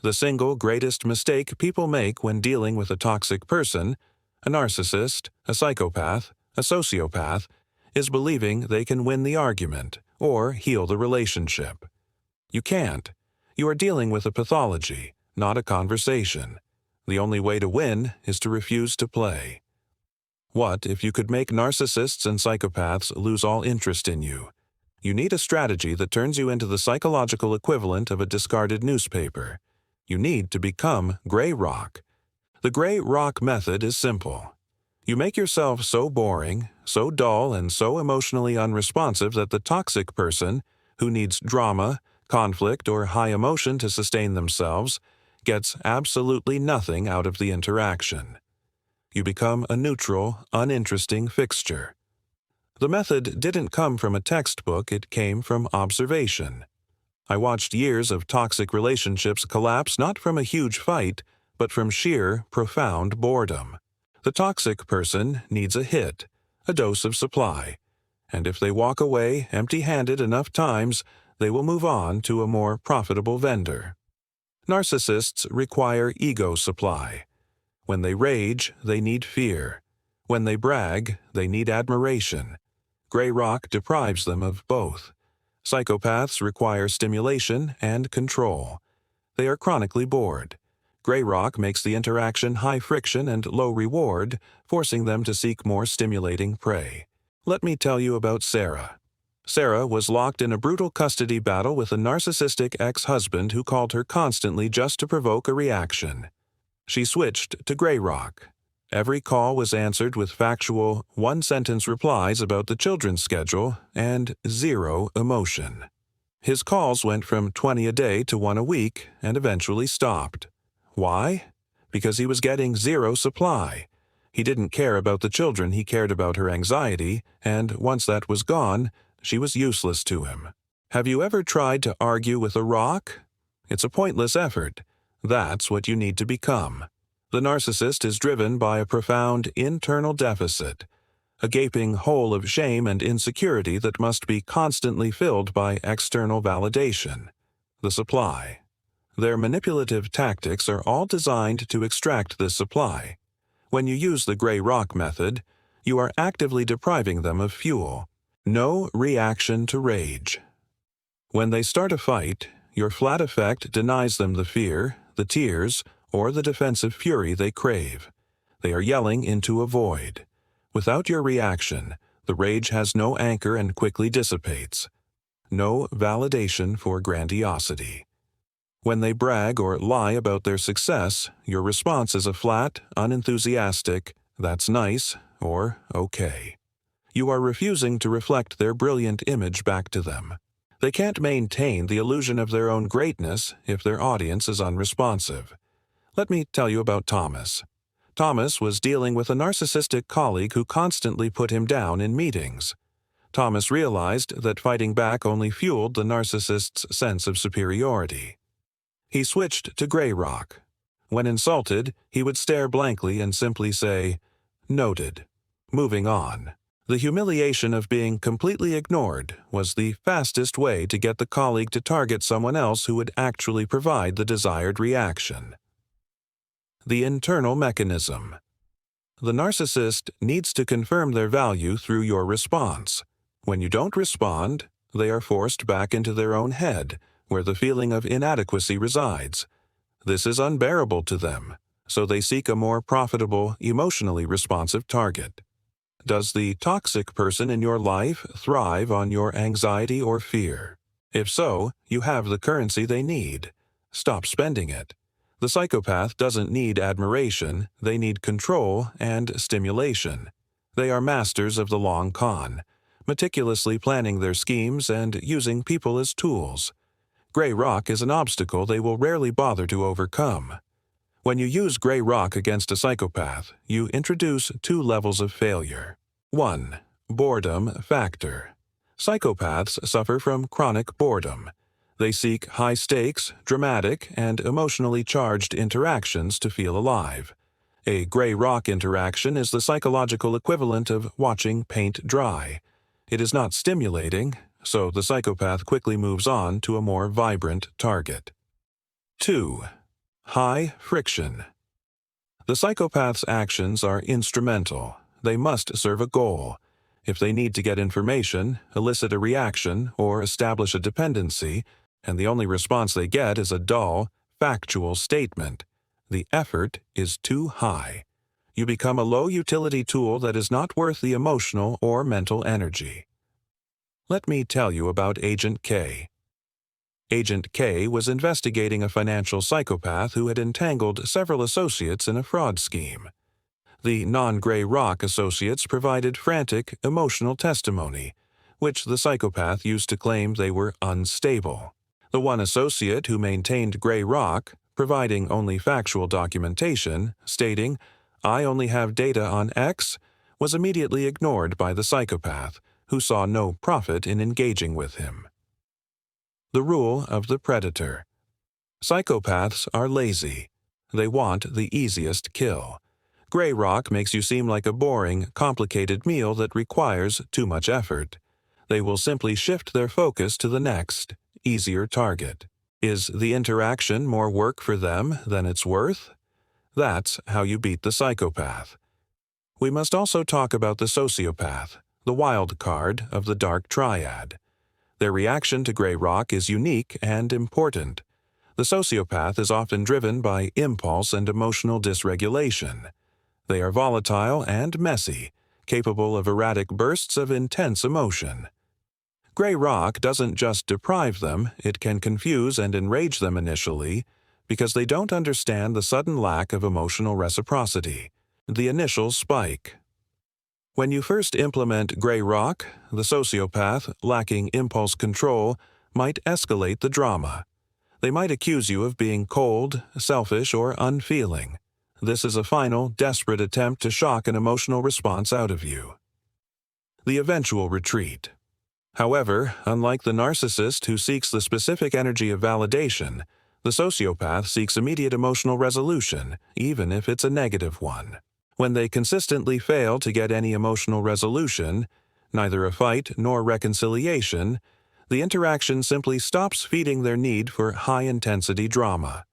The single greatest mistake people make when dealing with a toxic person, a narcissist, a psychopath, a sociopath, is believing they can win the argument or heal the relationship. You can't. You are dealing with a pathology, not a conversation. The only way to win is to refuse to play. What if you could make narcissists and psychopaths lose all interest in you? You need a strategy that turns you into the psychological equivalent of a discarded newspaper. You need to become gray rock. The gray rock method is simple. You make yourself so boring, so dull, and so emotionally unresponsive that the toxic person, who needs drama, conflict, or high emotion to sustain themselves, gets absolutely nothing out of the interaction. You become a neutral, uninteresting fixture. The method didn't come from a textbook, it came from observation. I watched years of toxic relationships collapse not from a huge fight, but from sheer, profound boredom. The toxic person needs a hit, a dose of supply, and if they walk away empty-handed enough times, they will move on to a more profitable vendor. Narcissists require ego supply. When they rage, they need fear. When they brag, they need admiration. Gray rock deprives them of both. Psychopaths require stimulation and control. They are chronically bored. Gray rock makes the interaction high friction and low reward, forcing them to seek more stimulating prey. Let me tell you about Sarah. Sarah was locked in a brutal custody battle with a narcissistic ex-husband who called her constantly just to provoke a reaction. She switched to gray rock. Every call was answered with factual, one-sentence replies about the children's schedule and zero emotion. His calls went from 20 a day to 1 a week and eventually stopped. Why? Because he was getting zero supply. He didn't care about the children, he cared about her anxiety, and once that was gone, she was useless to him. Have you ever tried to argue with a rock? It's a pointless effort. That's what you need to become. The narcissist is driven by a profound internal deficit, a gaping hole of shame and insecurity that must be constantly filled by external validation, the supply. Their manipulative tactics are all designed to extract this supply. When you use the gray rock method, you are actively depriving them of fuel. No reaction to rage. When they start a fight, your flat effect denies them the fear, the tears, or the defensive fury they crave. They are yelling into a void. Without your reaction, the rage has no anchor and quickly dissipates. No validation for grandiosity. When they brag or lie about their success, your response is a flat, unenthusiastic, "That's nice," or "okay." You are refusing to reflect their brilliant image back to them. They can't maintain the illusion of their own greatness if their audience is unresponsive. Let me tell you about Thomas. Thomas was dealing with a narcissistic colleague who constantly put him down in meetings. Thomas realized that fighting back only fueled the narcissist's sense of superiority. He switched to gray rock. When insulted, he would stare blankly and simply say, "Noted." Moving on. The humiliation of being completely ignored was the fastest way to get the colleague to target someone else who would actually provide the desired reaction. The internal mechanism. The narcissist needs to confirm their value through your response. When you don't respond, they are forced back into their own head, where the feeling of inadequacy resides. This is unbearable to them, so they seek a more profitable, emotionally responsive target. Does the toxic person in your life thrive on your anxiety or fear? If so, you have the currency they need. Stop spending it. The psychopath doesn't need admiration, they need control and stimulation. They are masters of the long con, meticulously planning their schemes and using people as tools. Gray rock is an obstacle they will rarely bother to overcome. When you use gray rock against a psychopath, you introduce 2 levels of failure. 1. Boredom factor. Psychopaths suffer from chronic boredom. They seek high-stakes, dramatic, and emotionally charged interactions to feel alive. A gray rock interaction is the psychological equivalent of watching paint dry. It is not stimulating, so the psychopath quickly moves on to a more vibrant target. 2. High friction. The psychopath's actions are instrumental. They must serve a goal. If they need to get information, elicit a reaction, or establish a dependency, and the only response they get is a dull, factual statement, the effort is too high. You become a low-utility tool that is not worth the emotional or mental energy. Let me tell you about Agent K. Agent K was investigating a financial psychopath who had entangled several associates in a fraud scheme. The non-Gray Rock associates provided frantic, emotional testimony, which the psychopath used to claim they were unstable. The one associate who maintained Gray Rock, providing only factual documentation, stating, "I only have data on X," was immediately ignored by the psychopath, who saw no profit in engaging with him. The rule of the predator. Psychopaths are lazy. They want the easiest kill. Gray Rock makes you seem like a boring, complicated meal that requires too much effort. They will simply shift their focus to the next, easier target. Is the interaction more work for them than it's worth? That's how you beat the psychopath. We must also talk about the sociopath, the wild card of the dark triad. Their reaction to Gray Rock is unique and important. The sociopath is often driven by impulse and emotional dysregulation. They are volatile and messy, capable of erratic bursts of intense emotion. Gray Rock doesn't just deprive them, it can confuse and enrage them initially, because they don't understand the sudden lack of emotional reciprocity, the initial spike. When you first implement Gray Rock, the sociopath, lacking impulse control, might escalate the drama. They might accuse you of being cold, selfish, or unfeeling. This is a final, desperate attempt to shock an emotional response out of you. The eventual retreat. However, unlike the narcissist who seeks the specific energy of validation, the sociopath seeks immediate emotional resolution, even if it's a negative one. When they consistently fail to get any emotional resolution, neither a fight nor reconciliation, the interaction simply stops feeding their need for high-intensity drama.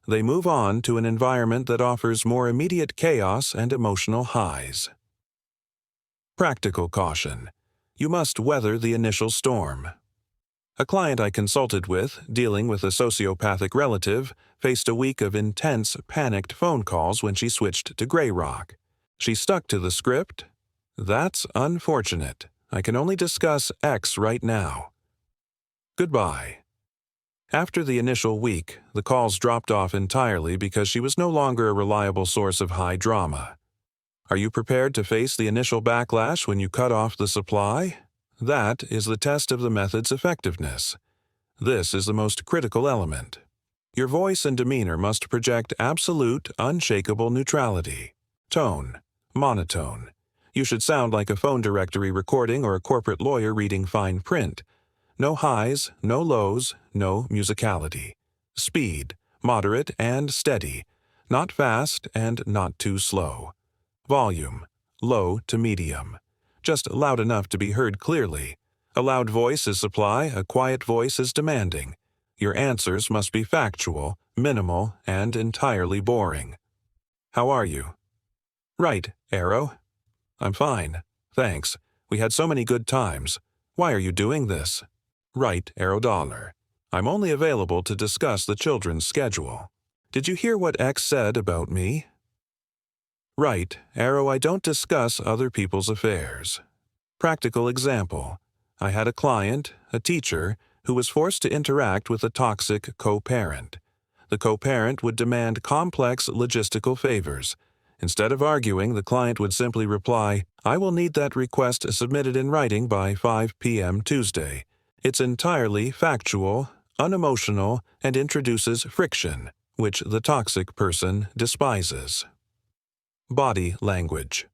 They move on to an environment that offers more immediate chaos and emotional highs. Practical caution. You must weather the initial storm. A client I consulted with, dealing with a sociopathic relative, faced a week of intense, panicked phone calls when she switched to Gray Rock. She stuck to the script. "That's unfortunate. I can only discuss X right now. Goodbye." After the initial week, the calls dropped off entirely because she was no longer a reliable source of high drama. Are you prepared to face the initial backlash when you cut off the supply? That is the test of the method's effectiveness. This is the most critical element. Your voice and demeanor must project absolute, unshakable neutrality. Tone. Monotone. You should sound like a phone directory recording or a corporate lawyer reading fine print. No highs, no lows, no musicality. Speed. Moderate and steady. Not fast and not too slow. Volume. Low to medium. Just loud enough to be heard clearly. A loud voice is supply, a quiet voice is demanding. Your answers must be factual, minimal, and entirely boring. How are you? Right, Arrow. I'm fine. Thanks. We had so many good times. Why are you doing this? Right, Arrow Dollar. I'm only available to discuss the children's schedule. Did you hear what X said about me? Right, Arrow, I don't discuss other people's affairs. Practical example. I had a client, a teacher, who was forced to interact with a toxic co-parent. The co-parent would demand complex logistical favors. Instead of arguing, the client would simply reply, "I will need that request submitted in writing by 5 p.m. Tuesday. It's entirely factual, unemotional, and introduces friction, which the toxic person despises. Body language.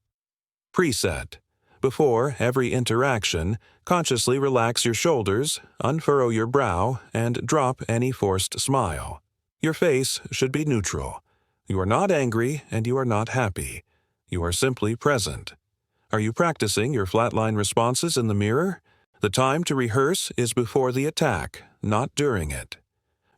Preset. Before every interaction, consciously relax your shoulders, unfurrow your brow, and drop any forced smile. Your face should be neutral. You are not angry and you are not happy. You are simply present. Are you practicing your flatline responses in the mirror? The time to rehearse is before the attack, not during it.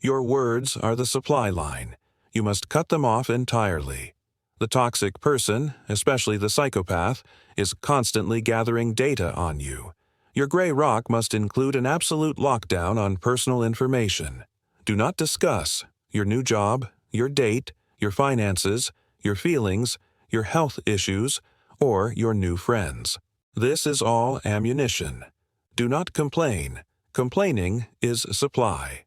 Your words are the supply line. You must cut them off entirely. The toxic person, especially the psychopath, is constantly gathering data on you. Your gray rock must include an absolute lockdown on personal information. Do not discuss your new job, your date, your finances, your feelings, your health issues, or your new friends. This is all ammunition. Do not complain. Complaining is supply.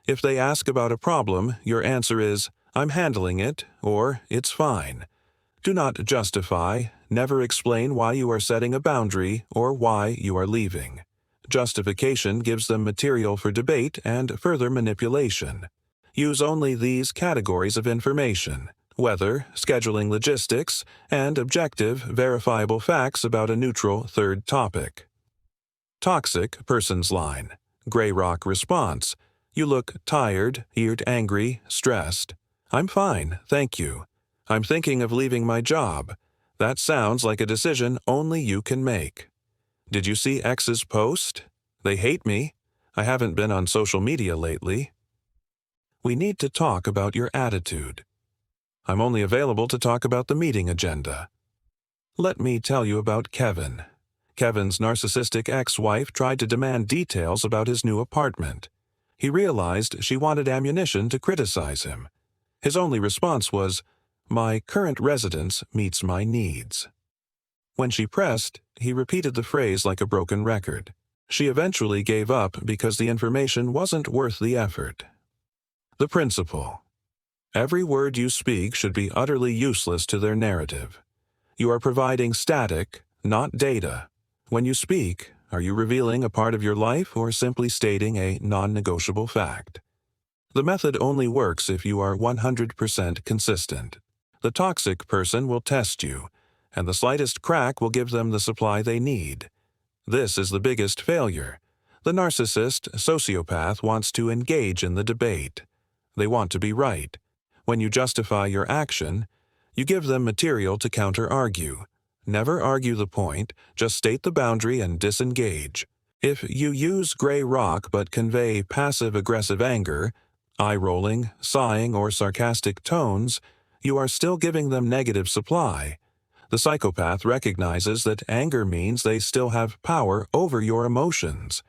If they ask about a problem, your answer is, "I'm handling it," or "It's fine." Do not justify, never explain why you are setting a boundary or why you are leaving. Justification gives them material for debate and further manipulation. Use only these categories of information: weather, scheduling logistics, and objective, verifiable facts about a neutral third topic. Toxic person's line. Gray rock response. You look tired, angry, stressed. "I'm fine, thank you. I'm thinking of leaving my job. That sounds like a decision only you can make. Did you see X's post? They hate me. I haven't been on social media lately. We need to talk about your attitude. I'm only available to talk about the meeting agenda. Let me tell you about Kevin. Kevin's narcissistic ex-wife tried to demand details about his new apartment. He realized she wanted ammunition to criticize him. His only response was, "My current residence meets my needs." When she pressed, he repeated the phrase like a broken record. She eventually gave up because the information wasn't worth the effort. The principle. Every word you speak should be utterly useless to their narrative. You are providing static, not data. When you speak, are you revealing a part of your life or simply stating a non-negotiable fact? The method only works if you are 100% consistent. The toxic person will test you, and the slightest crack will give them the supply they need. This is the biggest failure. The narcissist, sociopath wants to engage in the debate. They want to be right. When you justify your action, you give them material to counter-argue. Never argue the point, just state the boundary and disengage. If you use gray rock but convey passive-aggressive anger, eye-rolling, sighing, or sarcastic tones, you are still giving them negative supply. The psychopath recognizes that anger means they still have power over your emotions.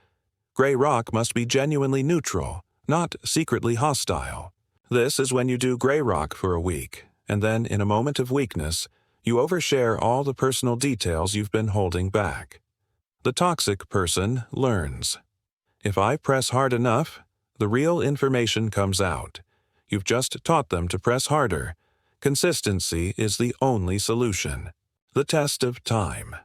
Gray rock must be genuinely neutral, not secretly hostile. This is when you do gray rock for a week, and then, in a moment of weakness, you overshare all the personal details you've been holding back. The toxic person learns. If I press hard enough, the real information comes out. You've just taught them to press harder. Consistency is the only solution. The test of time.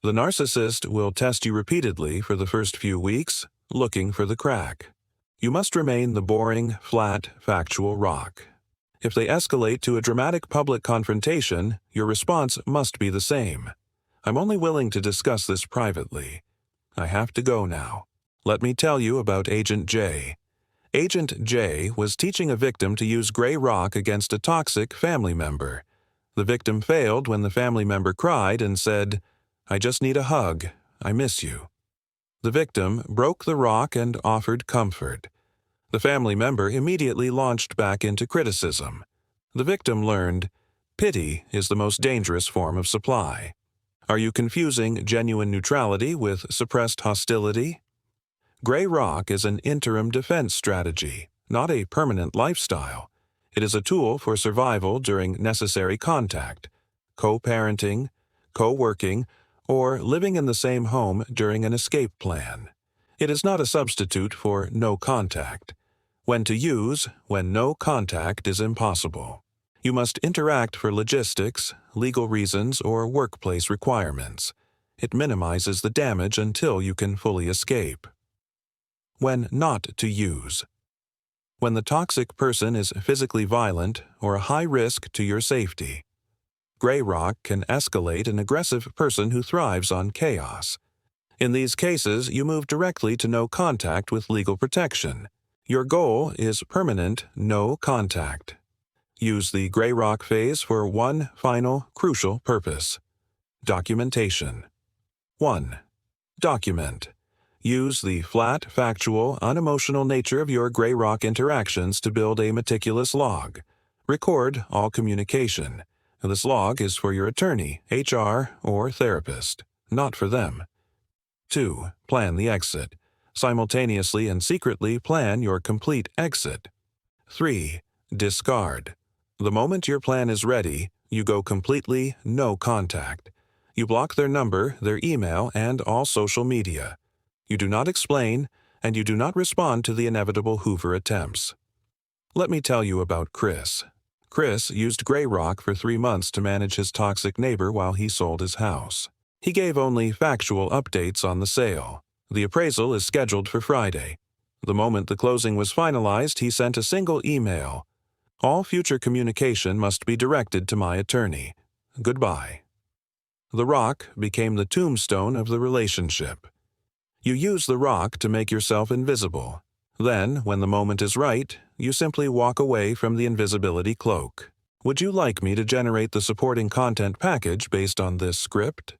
The narcissist will test you repeatedly for the first few weeks, looking for the crack. You must remain the boring, flat, factual rock. If they escalate to a dramatic public confrontation, your response must be the same. "I'm only willing to discuss this privately. I have to go now. Let me tell you about Agent J. Agent J was teaching a victim to use gray rock against a toxic family member. The victim failed when the family member cried and said, 'I just need a hug. I miss you.' The victim broke the rock and offered comfort. The family member immediately launched back into criticism. The victim learned, pity is the most dangerous form of supply. Are you confusing genuine neutrality with suppressed hostility? Gray rock is an interim defense strategy, not a permanent lifestyle. It is a tool for survival during necessary contact, co-parenting, co-working, or living in the same home during an escape plan. It is not a substitute for no contact. When to use, when no contact is impossible. You must interact for logistics, legal reasons, or workplace requirements. It minimizes the damage until you can fully escape. When not to use. When the toxic person is physically violent or a high risk to your safety. Gray rock can escalate an aggressive person who thrives on chaos. In these cases, you move directly to no contact with legal protection. Your goal is permanent no contact. Use the gray rock phase for one final, crucial purpose. Documentation. 1. Document. Use the flat, factual, unemotional nature of your Grey Rock interactions to build a meticulous log. Record all communication. This log is for your attorney, HR, or therapist, not for them. 2. Plan the exit. Simultaneously and secretly plan your complete exit. 3. Discard. The moment your plan is ready, you go completely no contact. You block their number, their email, and all social media. You do not explain, and you do not respond to the inevitable Hoover attempts. Let me tell you about Chris. Chris used Grey Rock for 3 months to manage his toxic neighbor while he sold his house. He gave only factual updates on the sale. The appraisal is scheduled for Friday. The moment the closing was finalized, he sent a single email. All future communication must be directed to my attorney. Goodbye. The rock became the tombstone of the relationship. You use the rock to make yourself invisible. Then, when the moment is right, you simply walk away from the invisibility cloak. Would you like me to generate the supporting content package based on this script?